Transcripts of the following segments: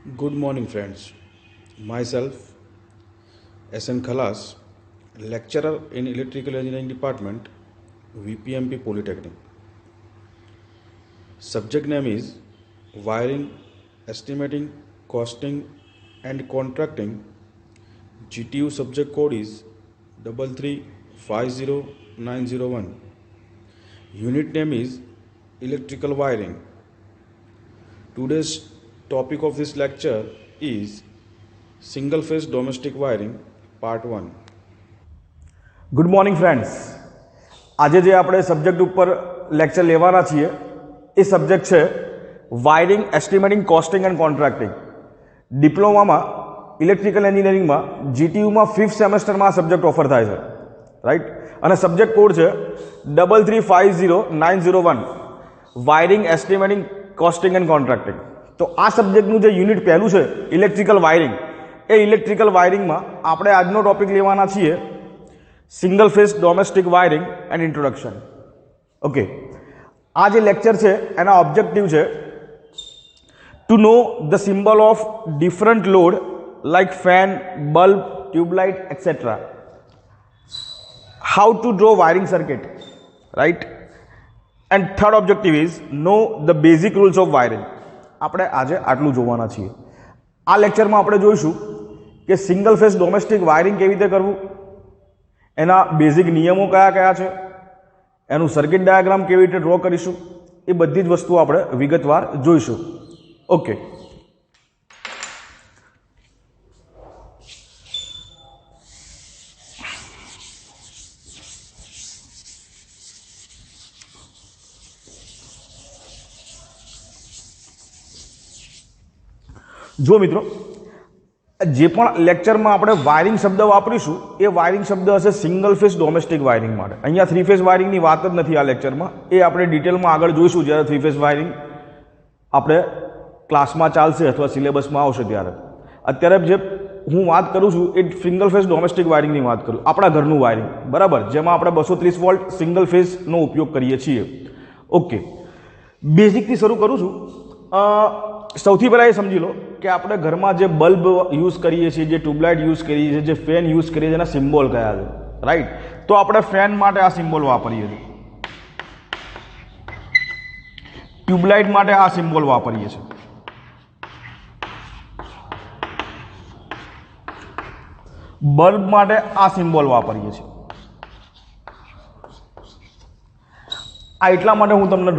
Good morning, friends. Myself, SN Khalas, lecturer in Electrical Engineering Department, VPMP Polytechnic. Subject name is Wiring, Estimating, Costing, and Contracting. GTU subject code is 3350901. Unit name is Electrical Wiring. Today's topic of this lecture is Single Phase Domestic Wiring Part 1. Good morning friends. આજે જે આપણે subject ઉપર lecture લેવાના છીએ એ subject છે wiring, estimating, costing and contracting. ડિપ્લોમામાં electrical એન્જિનિયરિંગમાં જીટીયુમાં 5th સેમેસ્ટરમાં આ સબ્જેક્ટ ઓફર થાય છે, રાઈટ. અને સબ્જેક્ટ કોડ છે 3350901, wiring, estimating, costing and contracting. તો આ સબ્જેક્ટનું જે યુનિટ પહેલું છે ઇલેક્ટ્રિકલ વાયરિંગ, એ ઇલેક્ટ્રિકલ વાયરિંગમાં આપણે આજનો ટોપિક લેવાના છીએ single phase domestic wiring and introduction. Okay, આ જે લેક્ચર છે એના ઓબ્જેક્ટિવ છે to know the symbol of different load like fan, bulb, tubelight etcetera, how to draw wiring circuit, right. And third objective is know the basic rules of wiring. આપણે આજે આટલું જોવાના છીએ. આ લેક્ચરમાં આપણે જોઈશું કે સિંગલ ફેઝ ડોમેસ્ટિક વાયરિંગ કેવી રીતે કરવું, એના બેઝિક નિયમો કયા કયા છે, એનું સર્કિટ ડાયાગ્રામ કેવી રીતે ડ્રો કરીશું, એ બધી જ વસ્તુઓ આપણે વિગતવાર જોઈશું. ઓકે, જો મિત્રો, જે પણ લેક્ચરમાં આપણે વાયરિંગ શબ્દ વાપરીશું એ વાયરિંગ શબ્દ હશે સિંગલ ફેઝ ડોમેસ્ટિક વાયરિંગ માટે. અહીંયા 3 ફેઝ વાયરિંગની વાત જ નથી આ લેક્ચરમાં, એ આપણે ડિટેલમાં આગળ જોઈશું જ્યારે 3 ફેઝ વાયરિંગ આપણે ક્લાસમાં ચાલશે અથવા સિલેબસમાં આવશે ત્યારે. અત્યારે જે હું વાત કરું છું એ સિંગલ ફેઝ ડોમેસ્ટિક વાયરિંગની વાત કરું, આપણા ઘરનું વાયરિંગ, બરાબર, જેમાં આપણે 230 વોલ્ટ સિંગલ ફેઝનો ઉપયોગ કરીએ છીએ. ઓકે, બેઝિકથી શરૂ કરું છું. સૌથી પહેલાં એ સમજી લો કે આપણે ઘરમાં જે બલ્બ યુઝ કરીએ છીએ, જે ટ્યુબલાઇટ યુઝ કરીએ છીએ, જે ફેન યુઝ કરીએ છીએ, એના સિમ્બોલ કયા છે, રાઈટ. તો આપણે ફેન માટે આ સિમ્બોલ વાપરીએ છીએ, ટ્યુબલાઇટ માટે આ સિમ્બોલ વાપરીએ છીએ, બલ્બ માટે આ સિમ્બોલ વાપરીએ છીએ. આ એટલા માટે હું તમને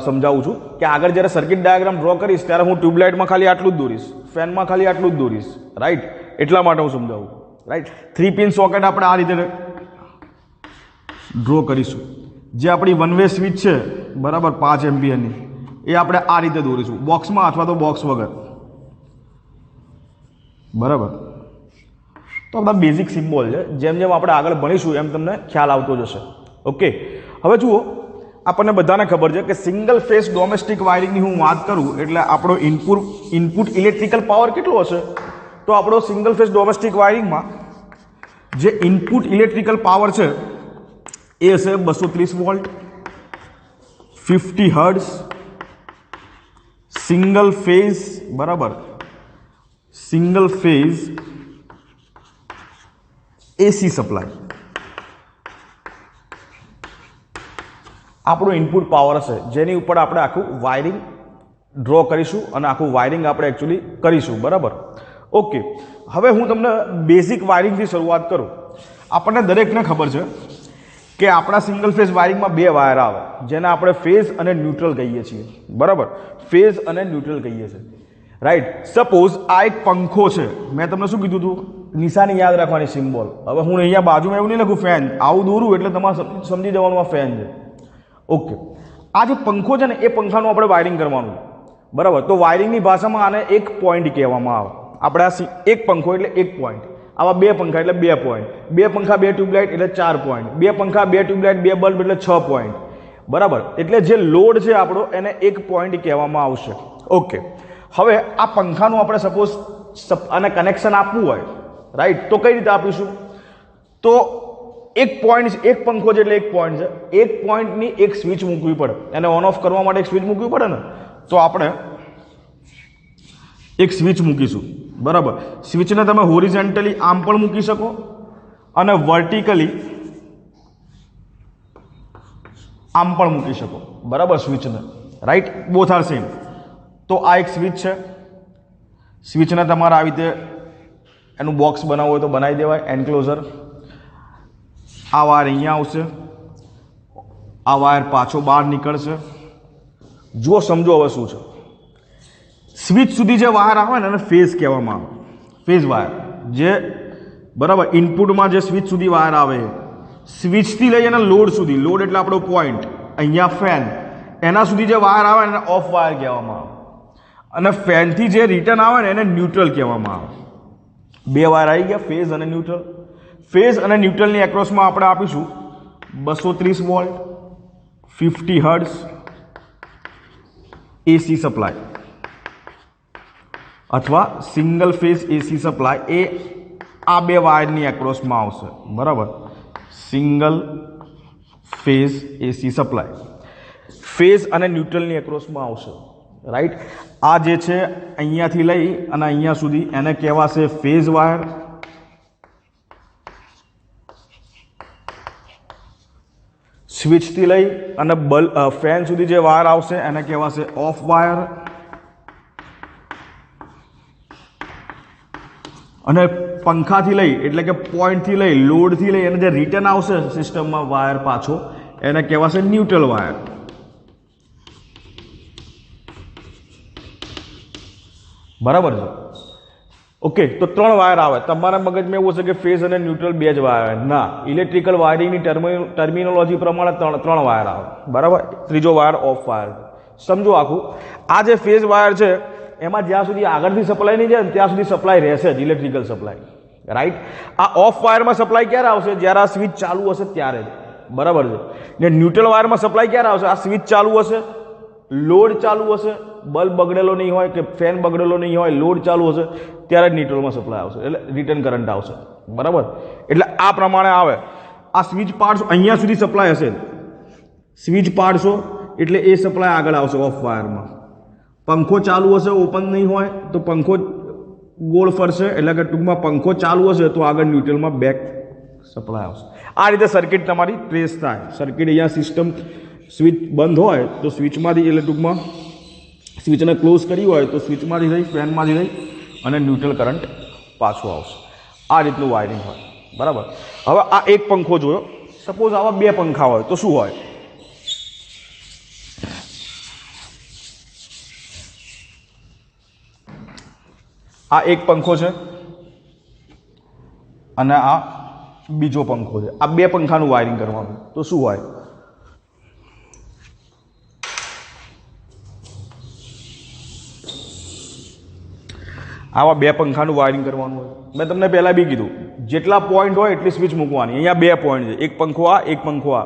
સમજાવું છું કે આગળ જ્યારે સર્કિટ ડાયાગ્રામ ડ્રો કરીશ ત્યારે હું ટ્યુબલાઇટમાં ખાલી આટલું જ દોરીશ, ફેનમાં ખાલી આટલું જ દોરીશ, રાઈટ. એટલા માટે હું સમજાવું, રાઈટ. 3 પિન સોકેટ આપણે આ રીતે ડ્રો કરીશું. જે આપણી વન વે સ્વિચ છે, બરાબર, 5 એમ્પિયરની, એ આપણે આ રીતે દોરીશું, બોક્સમાં અથવા તો બોક્સ વગર, બરાબર. તો બધા બેઝિક સિમ્બોલ છે, જેમ જેમ આપણે આગળ ભણીશું એમ તમને ખ્યાલ આવતો જશે. ઓકે, હવે જુઓ, આપણને બધાને ખબર છે કે સિંગલ ફેઝ ડોમેસ્ટિક વાયરિંગની હું વાત કરું એટલે આપણો ઇનપુટ ઇલેક્ટ્રિકલ પાવર કેટલો હશે? તો આપણો સિંગલ ફેઝ ડોમેસ્ટિક વાયરિંગમાં જે ઇનપુટ ઇલેક્ટ્રિકલ પાવર છે એ હશે 230 વોલ્ટ, 50 હર્ટ્ઝ, સિંગલ ફેઝ, બરાબર, સિંગલ ફેઝ એસી સપ્લાય. આપણો ઇનપુટ પાવર હશે જેની ઉપર આપણે આખું વાયરિંગ ડ્રો કરીશું અને આખું વાયરિંગ આપણે એકચ્યુઅલી કરીશું, બરાબર. ઓકે, હવે હું તમને બેઝિક વાયરિંગથી શરૂઆત કરું. આપણને દરેકને ખબર છે કે આપણા સિંગલ ફેઝ વાયરિંગમાં 2 વાયર આવે જેને આપણે ફેઝ અને ન્યુટ્રલ કહીએ છીએ, બરાબર, ફેઝ અને ન્યુટ્રલ કહીએ છીએ, રાઈટ. સપોઝ આ એક પંખો છે, મેં તમને શું કીધું હતું, નિશાની યાદ રાખવાની, સિમ્બોલ. હવે હું અહીંયા બાજુમાં એવું નહીં લખું ફેન, આવું દોરું એટલે તમારે સમજી જવાનું આ ફેન છે. ઓકે, આ જે પંખો છે ને એ પંખાનું આપણે વાયરિંગ કરવાનું, બરાબર. તો વાયરિંગની ભાષામાં આને એક પોઈન્ટ કહેવામાં આવે. આપણે આ એક પંખો એટલે એક પોઈન્ટ, આવા 2 પંખા એટલે 2 પોઈન્ટ, 2 પંખા 2 ટ્યુબલાઇટ એટલે 4 પોઈન્ટ, 2 પંખા 2 ટ્યુબલાઇટ 2 બલ્બ એટલે 6 પોઈન્ટ, બરાબર. એટલે જે લોડ છે આપણો એને એક પોઈન્ટ કહેવામાં આવશે. ઓકે, હવે આ પંખાનું આપણે સપોઝ આને કનેક્શન આપવું હોય, રાઈટ, તો કઈ રીતે આપીશું? તો એક પોઈન્ટ, એક પંખો છે એટલે એક પોઈન્ટ છે, એક પોઈન્ટની એક સ્વિચ મૂકવી પડે, એને ઓન ઓફ કરવા માટે એક સ્વિચ મૂકવી પડે ને. તો આપણે એક સ્વિચ મૂકીશું, બરાબર. સ્વિચને તમે હોરિઝોન્ટલી આમ પણ મૂકી શકો અને વર્ટિકલી આમ પણ મૂકી શકો, બરાબર. સ્વિચને રાઈટ, બોથ આર સેમ. તો આ એક સ્વિચ છે. સ્વિચને તમારે આવી રીતે એનું બોક્સ બનાવવું હોય તો બનાવી દેવાય, એન્ક્લોઝર. આ વાયર અહીંયા આવશે, આ વાયર પાછો બહાર નીકળશે. જુઓ, સમજો હવે શું છે. સ્વિચ સુધી જે વાયર આવે ને એને ફેઝ કહેવામાં આવે, ફેઝ વાયર. જે બરાબર ઇનપુટમાં જે સ્વિચ સુધી વાયર આવે, સ્વિચથી લઈ અને લોડ સુધી, લોડ એટલે આપણો પોઈન્ટ, અહીંયા ફેન, એના સુધી જે વાયર આવે એને ઓફ વાયર કહેવામાં આવે. અને ફેનથી જે રિટર્ન આવે ને એને ન્યુટ્રલ કહેવામાં આવે. બે વાયર આવી ગયા, ફેઝ અને ન્યુટ્રલ. ફેઝ અને ન્યુટ્રલની એક્રોસમાં આપણે આપીશું 230 વોલ્ટ, 50 હર્ટ્ઝ એસી સપ્લાય અથવા સિંગલ ફેઝ એસી સપ્લાય. એ આ બે વાયરની એક્રોસમાં આવશે, બરાબર. Single phase AC supply phase અને ન્યુટ્રલની એક્રોસમાં આવશે, રાઈટ. આ જે છે અહીંયાથી લઈ અને અહીંયા સુધી એને કહેવાશે ફેઝ વાયર. સ્વિચથી લઈ અને ફેન સુધી જે વાયર આવશે એને કહેવાશે ઓફ વાયર. અને પંખાથી લઈ એટલે કે પોઈન્ટથી લઈ, લોડથી લઈ અને જે રિટર્ન આવશે સિસ્ટમમાં વાયર પાછો એને કહેવાશે ન્યુટ્રલ વાયર. બરાબર છે, ઓકે. તો 3 વાયર આવે. તમારા મગજમાં એવું હશે કે ફેઝ અને ન્યુટ્રલ 2 જ વાયર આવે. ના, ઇલેક્ટ્રિકલ વાયરિંગની ટર્મિનોલોજી પ્રમાણે 3 વાયર આવે, બરાબર. ત્રીજો વાયર ઓફ વાયર. સમજો આખું. આ જે ફેઝ વાયર છે એમાં જ્યાં સુધી આગળથી સપ્લાય નહીં જાય ને ત્યાં સુધી સપ્લાય રહેશે જ, ઇલેક્ટ્રિકલ સપ્લાય, રાઈટ. આ ઓફ વાયરમાં સપ્લાય ક્યારે આવશે? જ્યારે આ સ્વિચ ચાલુ હશે ત્યારે જ, બરાબર છે. ને ન્યુટ્રલ વાયરમાં સપ્લાય ક્યારે આવશે? આ સ્વિચ ચાલુ હશે, લોડ ચાલુ હશે, બલ્બ બગડેલો નહીં હોય કે ફેન બગડેલો નહીં હોય, લોડ ચાલુ હશે ત્યારે જ ન્યુટ્રલમાં સપ્લાય આવશે, એટલે રિટર્ન કરંટ આવશે, બરાબર. એટલે આ પ્રમાણે આવે. આ સ્વિચ પાડશો, અહીંયા સુધી સપ્લાય હશે, સ્વિચ પાડશો એટલે એ સપ્લાય આગળ આવશે ઓફ વાયરમાં. પંખો ચાલુ હશે, ઓપન નહીં હોય તો પંખો ગોળ ફરશે, એટલે કે ટૂંકમાં પંખો ચાલુ હશે તો આગળ ન્યુટ્રલમાં બેક સપ્લાય આવશે. આ રીતે સર્કિટ તમારી ટ્રેસ થાય. સર્કિટ અહીંયા સિસ્ટમ સ્વિચ બંધ હોય તો સ્વિચમાંથી, એટલે ટૂંકમાં સ્વિચને ક્લોઝ કરી હોય તો સ્વિચમાંથી રહી, ફેનમાંથી રહી અને ન્યુટ્રલ કરંટ પાછો આવશે. આ રીતનું વાયરિંગ હોય, બરાબર. હવે આ એક પંખો જોયો. સપોઝ આવા 2 પંખા હોય તો શું હોય? આ એક પંખો છે અને આ બીજો પંખો છે. આ 2 પંખાનું વાયરિંગ કરવાનું તો શું હોય? આવા 2 પંખાનું વાયરિંગ કરવાનું હોય. મેં તમને પહેલાં બી કીધું, જેટલા પોઈન્ટ હોય એટલી સ્વિચ મૂકવાની. અહીંયા 2 પોઈન્ટ છે, એક પંખો આ, એક પંખો આ.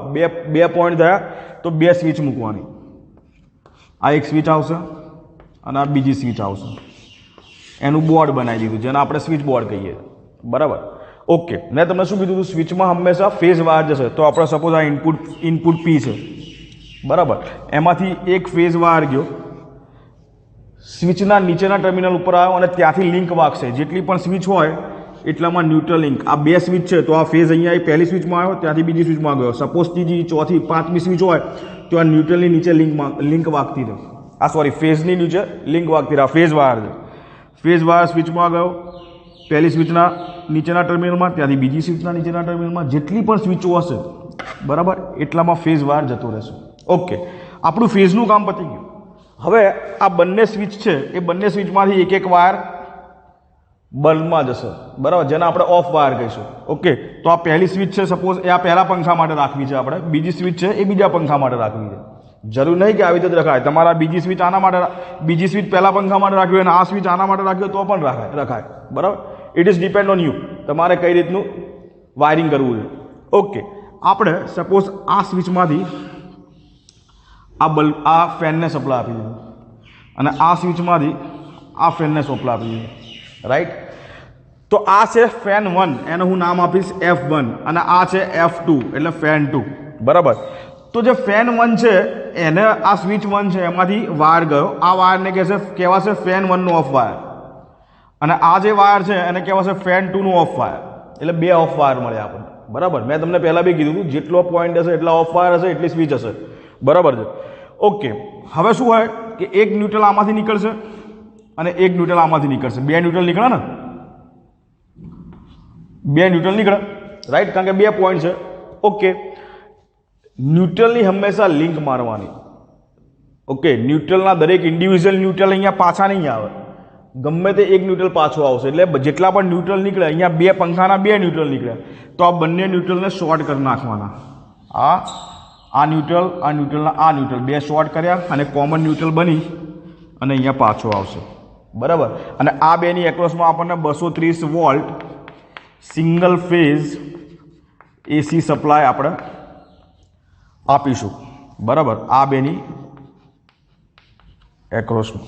બે પોઈન્ટ થયા તો 2 સ્વિચ મૂકવાની. આ એક સ્વિચ આવશે અને આ બીજી સ્વિચ આવશે. એનું બોર્ડ બનાવી દીધું, જેને આપણે સ્વિચ બોર્ડ કહીએ, બરાબર. ઓકે. મેં તમને શું કીધું હતું? સ્વિચમાં હંમેશા ફેઝ વાયર જશે. તો આપણે સપોઝ આ ઇનપુટ પી છે, બરાબર. એમાંથી એક ફેઝ વાયર ગયો, સ્વિચના નીચેના ટર્મિનલ ઉપર આવ્યો અને ત્યાંથી લિંક વાગશે. જેટલી પણ સ્વિચ હોય એટલામાં ન્યુટ્રલ લિંક. આ 2 સ્વિચ છે તો આ ફેઝ અહીંયા એ પહેલી સ્વિચમાં આવ્યો, ત્યાંથી બીજી સ્વિચમાં ગયો. સપોઝ ત્રીજી, ચોથી, 5મી સ્વિચ હોય તો આ ન્યુટ્રલની નીચે લિંક વાગતી રહે. આ સોરી, ફેઝની નીચે લિંક વાગતી રહે. ફેઝ વાયર છે. ફેઝ વાયર સ્વિચમાં ગયો, પહેલી સ્વિચના નીચેના ટર્મિનલમાં, ત્યાંથી બીજી સ્વિચના નીચેના ટર્મિનલમાં. જેટલી પણ સ્વિચો હશે, બરાબર, એટલામાં ફેઝ વાયર જતો રહેશે. ઓકે. આપણું ફેઝનું કામ પતી ગયું. હવે આ બંને સ્વિચ છે એ બંને સ્વિચમાંથી એક વાયર બલ્બમાં જશે, બરાબર, જેને આપણે ઓફ વાયર કહીશું. ઓકે. તો આ પહેલી સ્વિચ છે, સપોઝ એ આ પહેલા પંખા માટે રાખવી છે આપણે. બીજી સ્વિચ છે એ બીજા પંખા માટે રાખવી છે. જરૂર નહીં કે આવી રીતે રખાય. તમારા બીજી સ્વિચ આના માટે, બીજી સ્વિચ પહેલા પંખા માટે રાખવી હોય અને આ સ્વિચ આના માટે રાખવી હોય તો પણ રખાય, બરાબર. It is depend on you, તમારે કઈ રીતનું વાયરિંગ કરવું છે. ઓકે. આપણે સપોઝ આ સ્વિચમાંથી આ ફેનને સપ્લાય આપી દીધું અને આ સ્વિચમાંથી આ ફેનને સપ્લાય આપી દીધું, રાઈટ. તો આ છે ફેન 1, એને હું નામ આપીશ F1 અને આ છે F2 એટલે ફેન 2, બરાબર. તો જે ફેન 1 છે એને આ સ્વિચ 1 છે એમાંથી વાયર ગયો. આ વાયરને કહેવાશે ફેન 1 નો ઓફ વાયર, અને આ જે વાયર છે એને કહેવાશે ફેન 2 નું ઓફ વાયર, એટલે 2 ઓફ વાયર મળે આપણને, બરાબર. મેં તમને પહેલાં બી કીધું હતું જેટલો પોઈન્ટ હશે એટલા ઓફ વાયર હશે એટલી સ્વિચ હશે, બરાબર છે. ઓકે, હવે શું હોય કે એક ન્યુટ્રલ આમાંથી નીકળશે અને એક ન્યુટ્રલ આમાંથી નીકળશે. 2 ન્યુટ્રલ નીકળે ને, 2 ન્યુટ્રલ નીકળે, રાઈટ, કારણ કે 2 પોઈન્ટ છે. ઓકે, ન્યુટ્રલની હંમેશા લિંક મારવાની. ઓકે, ન્યુટ્રલના દરેક ઇન્ડિવિજ્યુઅલ ન્યુટ્રલ અહીંયા પાછા નહીં આવે, ગમે તે એક ન્યુટ્રલ પાછો આવશે. એટલે જેટલા પણ ન્યુટ્રલ નીકળે, અહીંયા 2 પંખાના 2 ન્યુટ્રલ નીકળે, તો આ બંને ન્યુટ્રલને શોર્ટ કરી નાખવાના. આ ન્યુટ્રલ, આ ન્યુટ્રલના આ ન્યુટ્રલ 2 શોર્ટ કર્યા અને કોમન ન્યુટ્રલ બની અને અહીંયા પાછો આવશે, બરાબર. અને આ બેની એક્રોસમાં આપણને 230 volt single phase AC supply આપણે આપીશું, બરાબર, આ બેની એક્રોસમાં,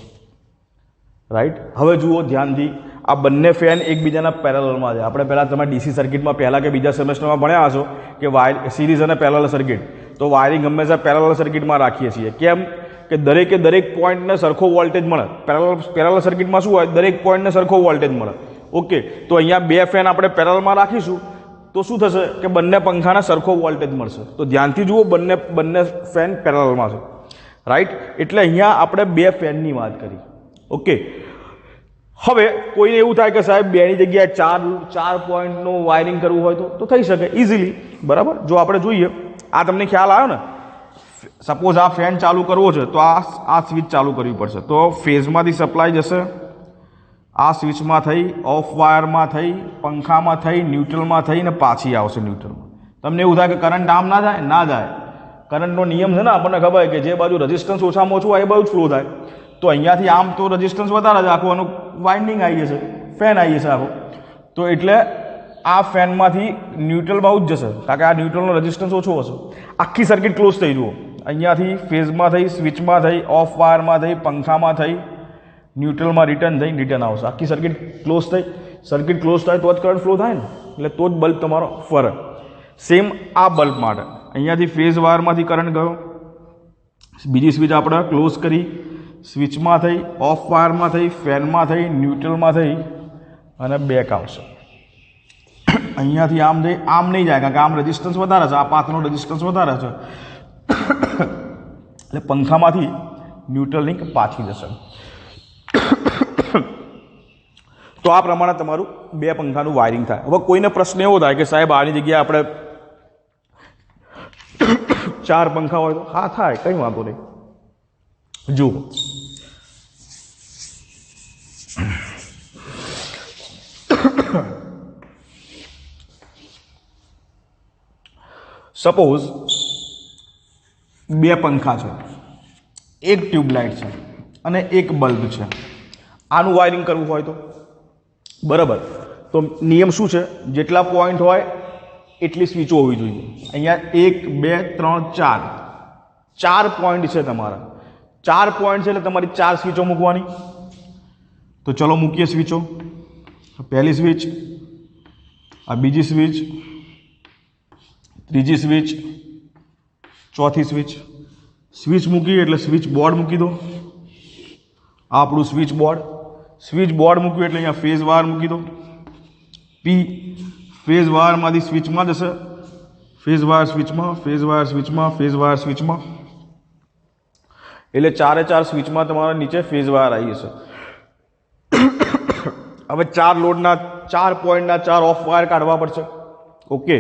રાઈટ. હવે જુઓ ધ્યાનથી, આ બંને ફેન એકબીજાના પેરેલલમાં છે. આપણે પહેલાં તમે ડીસી સર્કિટમાં પહેલાં કે બીજા સેમેસ્ટરમાં ભણ્યા હશો કે સિરીઝ અને પેરેલલ સર્કિટ, તો વાયરિંગ હંમેશા પેરેલલ સર્કિટમાં રાખીએ છીએ. કેમ કે દરેક પોઈન્ટને સરખો વોલ્ટેજ મળે. પેરેલલ સર્કિટમાં શું હોય, દરેક પોઈન્ટને સરખો વોલ્ટેજ મળે. ઓકે, તો અહીંયા 2 ફેન આપણે પેરેલલમાં રાખીશું તો શું થશે કે બંને પંખાને સરખો વોલ્ટેજ મળશે. તો ધ્યાનથી જુઓ, બંને ફેન પેરેલલમાં છે, રાઈટ. એટલે અહીંયા આપણે 2 ફેનની વાત કરી. ઓકે, હવે કોઈને એવું થાય કે સાહેબ 2ની જગ્યાએ 4 પોઈન્ટનું વાયરિંગ કરવું હોય તો થઈ શકે ઇઝીલી, બરાબર. જો આપણે જોઈએ, આ તમને ખ્યાલ આવ્યો ને, સપોઝ આ ફેન ચાલુ કરવો છે તો આ સ્વિચ ચાલુ કરવી પડશે. તો ફેઝમાંથી સપ્લાય જશે, આ સ્વિચમાં થઈ, ઓફ વાયરમાં થઈ, પંખામાં થઈ, ન્યુટ્રલમાં થઈ ને પાછી આવશે ન્યુટ્રલમાં. તમને એવું થાય કે કરંટ આમ ના જાય, ના જાય. કરંટનો નિયમ છે ને, આપણને ખબર કે જે બાજુ રેઝિસ્ટન્સ ઓછામાં ઓછું હોય એ બાજુ જ ફ્લો થાય. તો અહીંયાથી આમ તો રેઝિસ્ટન્સ વધારે છે, આખું આનું વાઇન્ડિંગ આવી જશે, ફેન આવી જશે આખું. તો એટલે આ ફેનમાંથી ન્યુટ્રલ બાજુ જ જશે, કારણ કે આ ન્યુટ્રલનો રેઝિસ્ટન્સ ઓછો હશે. આખી સર્કિટ ક્લોઝ થઈ જુઓ, અહીંયાથી ફેઝમાં થઈ, સ્વિચમાં થઈ, ઓફ વાયરમાં થઈ, પંખામાં થઈ, ન્યુટ્રલમાં રિટર્ન આવશે. આખી સર્કિટ ક્લોઝ થઈ. સર્કિટ ક્લોઝ થાય તો જ કરંટ ફ્લો થાય ને, એટલે તો જ બલ્બ તમારો ફરે. સેમ આ બલ્બ માટે અહીંયાથી ફેઝ વાયરમાંથી કરંટ ગયો, બીજી સ્વિચ આપણે ક્લોઝ કરી, સ્વિચમાં થઈ, ઓફ વાયરમાં થઈ, ફેનમાં થઈ, ન્યુટ્રલમાં થઈ અને બેક આવશે. અહીંયાથી આમ જઈ, આમ નહીં જાય કારણ કે આમ રેઝિસ્ટન્સ વધારે છે, આ પાથનો રેઝિસ્ટન્સ વધારે છે, એટલે પંખામાંથી ન્યુટ્રલ લિંક પાછી જશે. તો આ પ્રમાણે તમારું 2 પંખાનું વાયરિંગ થાય. હવે કોઈને પ્રશ્ન એવો થાય કે સાહેબ આની જગ્યાએ આપણે 4 પંખા હોય તો હા થાય, કંઈ વાંધો નહીં. જુઓ, સપોઝ 2 પંખા છે, એક ટ્યુબલાઇટ છે અને એક બલ્બ છે. આનું વાયરિંગ કરવું હોય તો, બરાબર, તો નિયમ શું છે, જેટલા પોઈન્ટ હોય એટલી સ્વિચો હોવી જોઈએ. અહીંયા 1 2 3 4 પોઈન્ટ છે તમારા. 4 પોઈન્ટ છે એટલે તમારી 4 સ્વિચો મૂકવાની. તો ચલો મૂકીએ સ્વિચો. પહેલી સ્વિચ, આ બીજી સ્વિચ, ત્રીજી સ્વિચ, ચોથી સ્વિચ. સ્વિચ મૂકી એટલે સ્વિચ બોર્ડ મૂકી દો. આ આપણું સ્વિચ બોર્ડ. સ્વિચ બોર્ડ મૂક્યું એટલે અહીંયા ફેઝ વાયર મૂકી દો. પી ફેઝ વાયરમાંથી સ્વિચમાં જશે, ફેઝ વાયર સ્વિચમાં, ફેઝ વાયર સ્વિચમાં, ફેઝ વાયર સ્વિચમાં, એટલે 4 સ્વિચમાં તમારા નીચે ફેઝ વાયર આવી જશે. હવે 4 લોડના 4 પોઈન્ટના 4 ઓફ વાયર કાઢવા પડશે. ઓકે,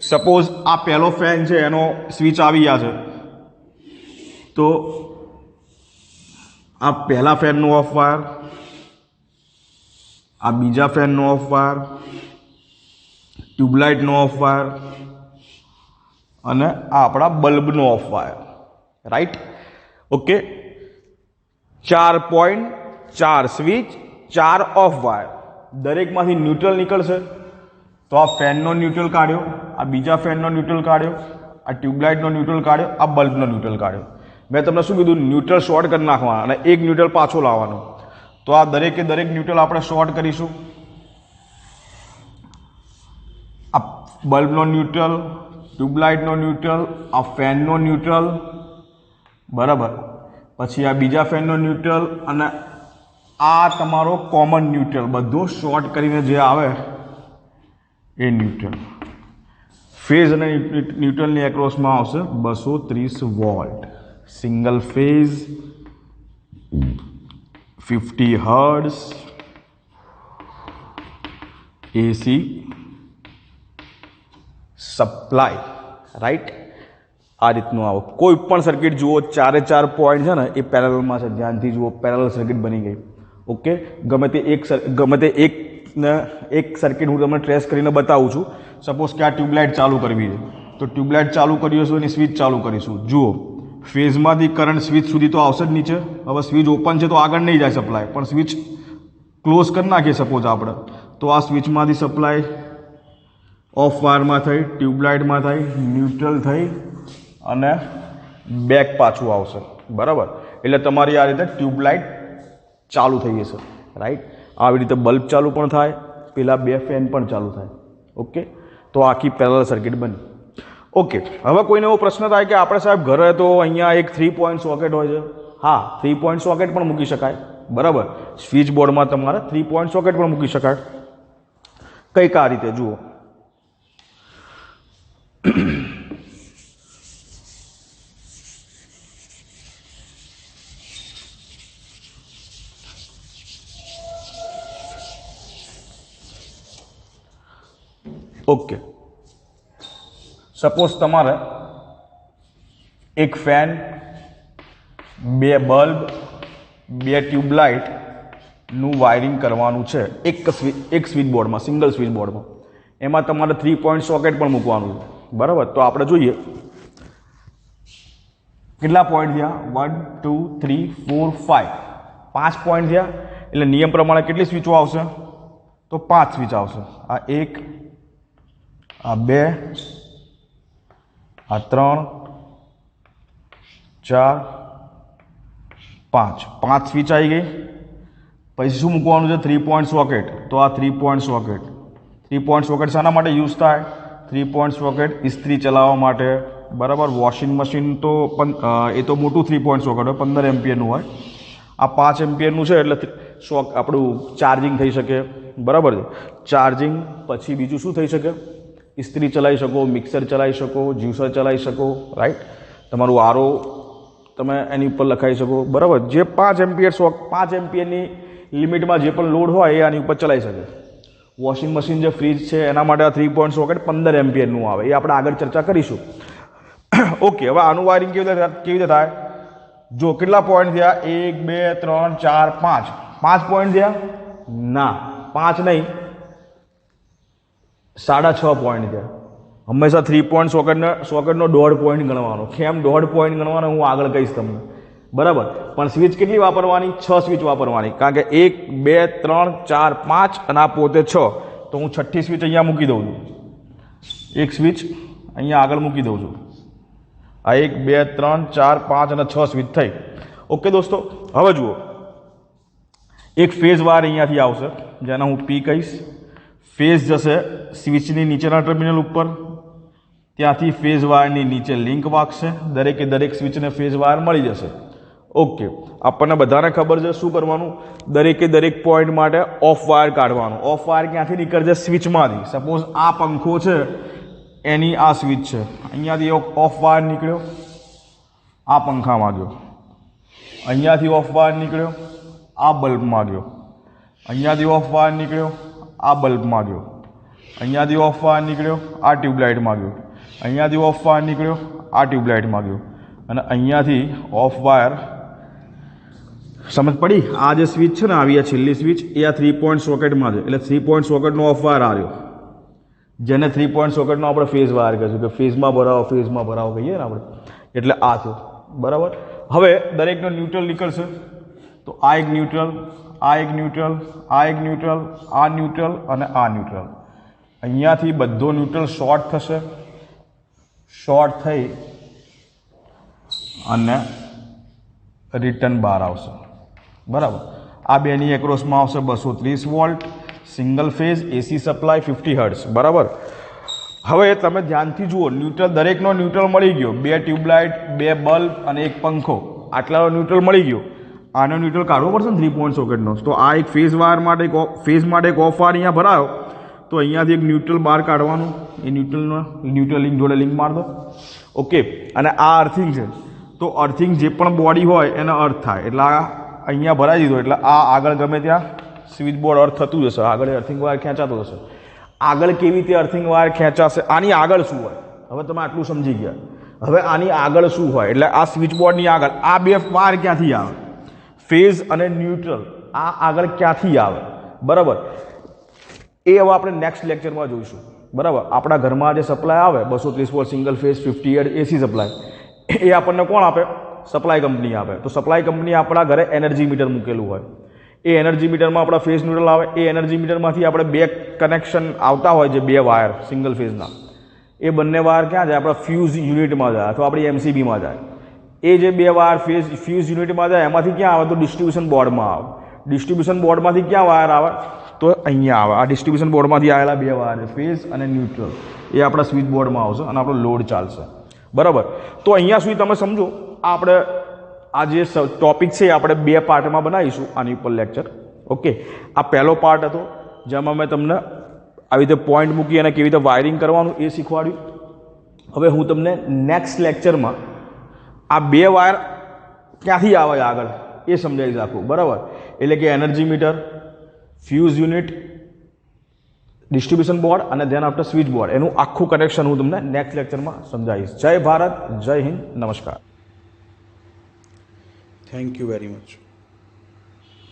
સપોઝ આ પહેલો ફેન છે એનો સ્વિચ આવી ગયા છે, તો આ પહેલા ફેનનો ઓફ વાયર, આ બીજા ફેનનો ઓફ વાયર, ટ્યુબલાઇટનો ઓફ વાયર અને આ આપણા બલ્બનો off wire, right. Okay, 4 point, 4 switch, 4 off wire. દરેકમાંથી ન્યુટ્રલ નીકળશે. તો આ ફેનનો ન્યુટ્રલ કાઢ્યો, આ બીજા ફેનનો ન્યુટ્રલ કાઢ્યો, આ ટ્યુબલાઇટનો ન્યુટ્રલ કાઢ્યો, આ બલ્બનો ન્યુટ્રલ કાઢ્યો. મેં તમને શું કીધું, ન્યુટ્રલ શોર્ટ કરી નાખવાના અને એક ન્યુટ્રલ પાછો લાવવાનો. તો આ દરેક ન્યુટ્રલ આપણે શોર્ટ કરીશું. આ બલ્બનો ન્યુટ્રલ, ટ્યુબલાઇટનો ન્યુટ્રલ, આ ફેનનો ન્યુટ્રલ, બરાબર, પછી આ બીજા ફેનનો ન્યુટ્રલ અને આ તમારો કોમન ન્યુટ્રલ, બધો શોર્ટ કરીને જે આવે એ ન્યુટ્રલ. ફેઝ અને ન્યુટ્રલની એક્રોસમાં આવશે 230 volt. Single phase 50 hertz AC supply, right. આ રીતનું આવો કોઈ પણ સર્કિટ જુઓ, ચારે ચાર પોઈન્ટ છે ને એ પેરેલલમાં છે. ધ્યાનથી જુઓ, પેરેલલ સર્કિટ બની ગઈ. ઓકે, ગમે તે એક સર્કિટ હું તમને ટ્રેસ કરીને બતાવું છું. સપોઝ કે આ ટ્યુબલાઇટ ચાલુ કરવી છે, તો ટ્યુબલાઇટ ચાલુ કરીશું એની સ્વિચ ચાલુ કરીશું. જુઓ, ફેઝમાંથી કરંટ સ્વિચ સુધી તો આવશે જ નીચે. હવે સ્વિચ ઓપન છે તો આગળ નહીં જાય સપ્લાય, પણ સ્વિચ ક્લોઝ કરી નાખીએ સપોઝ આપણે, તો આ સ્વિચમાંથી સપ્લાય ઓફ વાયરમાં થઈ, ટ્યુબલાઇટમાં થઈ, ન્યુટ્રલ થઈ અને બેક પાછું આવશે. બરાબર, એટલે તમારી આ રીતે ટ્યુબલાઇટ ચાલુ થઈ જશે, રાઈટ. આવી રીતે બલ્બ ચાલુ પણ થાય, પેલા બે ફેન પણ ચાલુ થાય. ઓકે, તો આખી પેરેલલ સર્કિટ બની. ઓકે, હવે કોઈને એવો પ્રશ્ન થાય કે આપણે સાહેબ ઘરે તો અહીંયા એક 3 પોઈન્ટ સોકેટ હોય છે. હા, 3 પોઈન્ટ સોકેટ પણ મૂકી શકાય. બરાબર, સ્વિચ બોર્ડમાં તમારે 3 પોઈન્ટ સોકેટ પણ મૂકી શકાય. કંઈક આ રીતે જુઓ. ઓકે, સપોઝ તમારે એક ફેન, બે બલ્બ, બે ટ્યુબલાઇટનું વાયરિંગ કરવાનું છે એક સ્વિચ બોર્ડમાં, સિંગલ સ્વિચ બોર્ડમાં. એમાં તમારે 3 પોઈન્ટ સોકેટ પણ મૂકવાનું છે. બરાબર, તો આપણે જોઈએ કેટલા પોઈન્ટ થયા. 1 2 3 4 5, 5 પોઈન્ટ થયા. એટલે નિયમ પ્રમાણે કેટલી સ્વિચો આવશે? તો 5 સ્વિચ આવશે. આ 1, આ 2, આ 3, 4, 5, 5 સ્વિચ આવી ગઈ. પછી શું મૂકવાનું છે? 3 પોઈન્ટ સોકેટ. તો આ 3 પોઈન્ટ સોકેટ. 3 પોઈન્ટ સોકેટ શાના માટે યુઝ થાય? 3 પોઈન્ટ સોકેટ ઇસ્ત્રી ચલાવવા માટે. બરાબર, વોશિંગ મશીન તો એ તો મોટું 3 પોઈન્ટ સોકેટ હોય, 15 એમ્પિયરનું હોય. આ 5 એમ્પિયરનું છે એટલે આપણું ચાર્જિંગ થઈ શકે. બરાબર છે, ચાર્જિંગ. પછી બીજું શું થઈ શકે? ઇસ્ત્રી ચલાવી શકો, મિક્સર ચલાવી શકો, જ્યુસર ચલાવી શકો, રાઈટ. તમારું આરો તમે એની ઉપર લખાવી શકો. બરાબર, જે 5 એમ્પિયરની લિમિટમાં જે પણ લોડ હોય એ આની ઉપર ચલાવી શકે. વોશિંગ મશીન જે ફ્રીજ છે એના માટે આ 3 પોઈન્ટ સોકેટ 15 એમ્પિયરનું આવે, એ આપણે આગળ ચર્ચા કરીશું. ઓકે, હવે આનું વાયરિંગ કેવી રીતે થાય? જો કેટલા પોઈન્ટ થયા? 1 2 3 4 5. 5 પોઈન્ટ થયા? ના, 5 નહીં, 6.5 પોઈન્ટ થયા. હંમેશા 3 પોઈન્ટ સોકેટનો 1.5 પોઈન્ટ ગણવાનો. કેમ 1.5 પોઈન્ટ ગણવાનો હું આગળ કહીશ તમને. બરાબર, પણ સ્વિચ કેટલી વાપરવાની? 6 સ્વિચ વાપરવાની. કારણ કે 1 2 3 4 5 અને આ પોતે 6, તો હું 6ઠ્ઠી સ્વિચ અહીંયા મૂકી દઉં છું. એક સ્વિચ અહીંયા આગળ મૂકી દઉં છું. આ 1 2 3 4 5 અને 6 સ્વિચ થઈ. ઓકે દોસ્તો, હવે જુઓ, એક ફેઝ વાયર અહીંયાથી આવશે, જેને હું પી કહીશ. ફેઝ જશે સ્વિચની નીચેના ટર્મિનલ ઉપર, ત્યાંથી ફેઝ વાયરની નીચે લિંક વાગશે. દરેકે દરેક સ્વિચને ફેઝ વાયર મળી જશે. ઓકે, આપણને બધાને ખબર છે શું કરવાનું? દરેકે દરેક પોઈન્ટ માટે ઓફ વાયર કાઢવાનું. ઓફ વાયર ક્યાંથી નીકળશે? સ્વિચમાંથી. સપોઝ આ પંખો છે, એની આ સ્વિચ છે, અહીંયાથી ઓફ વાયર નીકળ્યો, આ પંખામાં ગયો. અહીંયાથી ઓફ વાયર નીકળ્યો, આ બલ્બમાં ગયો. અહીંયાથી ઓફ વાયર નીકળ્યો, આ બલ્બમાં ગયો. અહીંયાથી ઓફ વાયર નીકળ્યો, આ ટ્યુબલાઇટમાં ગયો. અહીંયાથી ઓફ વાયર નીકળ્યો, આ ટ્યુબલાઇટમાં ગયો. અને અહીંયાથી ઓફ વાયર, સમજ પડી? આ જે સ્વિચ છે ને, આવી આ છેલ્લી સ્વિચ, એ આ 3 પોઈન્ટ સોકેટમાં છે. એટલે 3 પોઈન્ટ સોકેટનો ઓફ વાયર આવ્યો, જેને 3 પોઈન્ટ સોકેટનો આપણે ફેઝ વાયર કહીશું, કે ફેઝમાં ભરાવો કહીએ ને આપણે. એટલે આ છે. બરાબર, હવે દરેકનો ન્યુટ્રલ નીકળશે. તો આ એક ન્યુટ્રલ, આ એક ન્યુટ્રલ, આ એક ન્યુટ્રલ, આ ન્યુટ્રલ અને આ ન્યુટ્રલ. અહીંયાથી બધો ન્યુટ્રલ શોર્ટ થશે. શોર્ટ થઈ અને રિટર્ન બહાર આવશે. બરાબર, આ બેની એક્રોસમાં આવશે 230 volt, single phase AC supply 50 hertz. બરાબર, હવે તમે ધ્યાનથી જુઓ, ન્યુટ્રલ, દરેકનો ન્યુટ્રલ મળી ગયો. 2 ટ્યુબલાઇટ, 2 બલ્બ અને 1 પંખો, આટલાનો ન્યુટ્રલ મળી ગયો. આનો ન્યુટ્રલ કાઢવો પડશે ને 3 પોઈન્ટ સોકેટનો. તો આ એક ફેઝ વાયર માટે એક ઓફ વાયર અહીંયા ભરાયો, તો અહીંયાથી એક ન્યુટ્રલ બહાર કાઢવાનું. એ ન્યુટ્રલ લિંક જોડે લિંક માર દો. ઓકે, અને આ અર્થિંગ છે, તો અર્થિંગ જે પણ બોડી હોય એને અર્થ થાય, એટલે આ અહીંયા ભરાઈ દીધો, એટલે આ આગળ ગમે ત્યાં સ્વિચ બોર્ડ અર્થ થતું જશે, આગળ અર્થિંગ વાયર ખેંચાતો હશે. આગળ કેવી રીતે અર્થિંગ વાયર ખેંચાશે, આની આગળ શું હોય, હવે તમે આટલું સમજી ગયા. હવે આની આગળ શું હોય, એટલે આ સ્વિચ બોર્ડની આગળ આ બે વાયર ક્યાંથી આવે, ફેઝ અને ન્યુટ્રલ, આ આગળ ક્યાંથી આવે, બરાબર. એ હવે આપણે નેક્સ્ટ લેક્ચરમાં જોઈશું, બરાબર. આપણા ઘરમાં જે સપ્લાય આવે 230 volt single phase 50 hertz AC supply, એ આપણને કોણ આપે, સપ્લાય કંપની આપે. તો સપ્લાય કંપની આપણા ઘરે એનર્જી મીટર મૂકેલું હોય, એ એનર્જી મીટરમાં આપણા ફેઝ ન્યુટ્રલ આવે, એ એનર્જી મીટરમાંથી આપણે બે કનેક્શન આવતા હોય છે, બે વાયર સિંગલ ફેઝના, એ બંને વાયર ક્યાં જાય, આપણા ફ્યુઝ યુનિટમાં જાય અથવા આપણી એમસીબીમાં જાય. એ જે બે વાયર ફ્યુઝ યુનિટમાં જાય એમાંથી ક્યાં આવે, તો ડિસ્ટ્રીબ્યુશન બોર્ડમાં આવે. ડિસ્ટ્રીબ્યુશન બોર્ડમાંથી ક્યાં વાયર આવે, તો અહીંયા આવે. આ ડિસ્ટ્રીબ્યુશન બોર્ડમાંથી આવેલા બે વાયર છે, ફેઝ અને ન્યુટ્રલ, એ આપણા સ્વિચ બોર્ડમાં આવશે અને આપણો લોડ ચાલશે, બરાબર. તો અહીંયા સુધી તમે સમજો, આપણે આ જે ટોપિક છે આપણે બે પાર્ટમાં બનાવીશું આની ઉપર લેક્ચર. ઓકે, આ પહેલો પાર્ટ હતો જેમાં મેં તમને આવી રીતે પોઈન્ટ મૂકી અને કેવી રીતે વાયરિંગ કરવાનું એ શીખવાડ્યું. હવે હું તમને નેક્સ્ટ લેક્ચરમાં આ બે વાયર ક્યાંથી આવે આગળ એ સમજાવી રાખું, બરાબર. એટલે કે energy metre, fuse unit, distribution board અને ધેન આફ્ટર સ્વિચ બોર્ડ, એનું આખું કનેક્શન હું તમને નેક્સ્ટ લેક્ચરમાં સમજાવીશ. જય ભારત, જય હિન્દ, નમસ્કાર. Thank you very much.